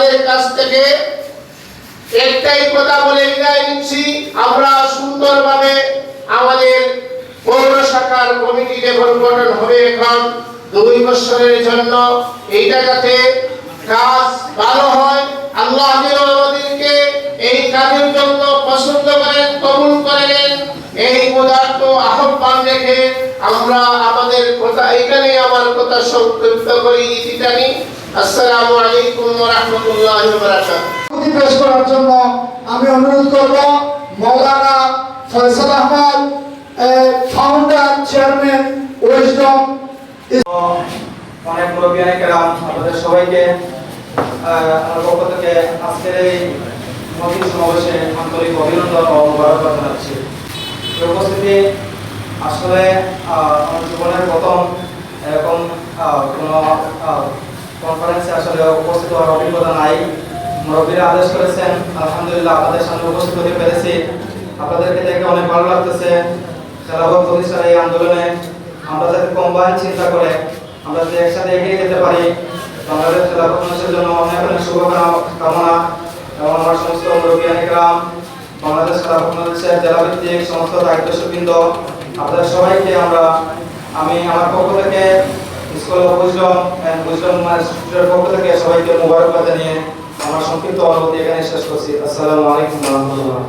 আপনাদের কাছ থেকে একটাই কথা বলে বিদায় নিচ্ছি, আমরা সুন্দরভাবে আমাদের পৌর শাখার কমিটি যখন গঠন হবে এখন 2 বছরের জন্য, এইটা যাতে কাজ ভালো হয়, আল্লাহ যেন আমাদেরকে এই কাজের জন্য পছন্দ করেন, কবুল করেন, এই পদার্থ আহ্বান রেখে আমরা আমাদের কথা এখানে আমার কথা সংক্ষিপ্ত করি, ইতি টানি। আসসালামু আলাইকুম ওয়া রাহমাতুল্লাহি ওয়া বারাকাতুহু। পেশ করার জন্য আমি অনুরোধ করব Maulana Faisal Ahmad, founder chairman Wisdom. অনেক মুরব্বী কেরাম, আপনাদের সবাইকে আমার পক্ষ থেকে আজকের এই নবীন সমাবেশে আন্তরিক অভিনন্দন ও মোবারকবাদ জানাচ্ছি। উপস্থিতি আসলে আমার জীবনের প্রথম এরকম কোনো কনফারেন্সে আসলে উপস্থিত হওয়ার অভিজ্ঞতা নাই। মুরব্বীরা আদেশ করেছেন, আলহামদুলিল্লাহ আপনাদের সামনে উপস্থিত হতে পেরেছি। আপনাদেরকে দেখে অনেক ভালো লাগতেছে। খেলাফত প্রতিষ্ঠার এই আন্দোলনে আমরা যাতে কম্বাইন চিন্তা করে আমরা যদি একসাথে এগিয়ে যেতে পারি, বাংলাদেশ খেলাফত মানুষের জন্য অনেক অনেক শুভকামনা। এবং আমার সমস্ত মুরব্বী কেরাম, বাংলাদেশ খেলাফত মানুষের জেলাভিত্তিক সমস্ত দায়িত্বশীলবৃন্দ, আপনাদের সবাইকে আমি আমার পক্ষ থেকে school of wisdom and wisdom ইনস্টিটিউটের পক্ষ থেকে সবাইকে মোবারকবাদ জানিয়ে আমার সংক্ষিপ্ত অনুভূতি এখানে শেষ করছি। আসসালামু আলাইকুম ওয়া রাহমাতুল্লাহ।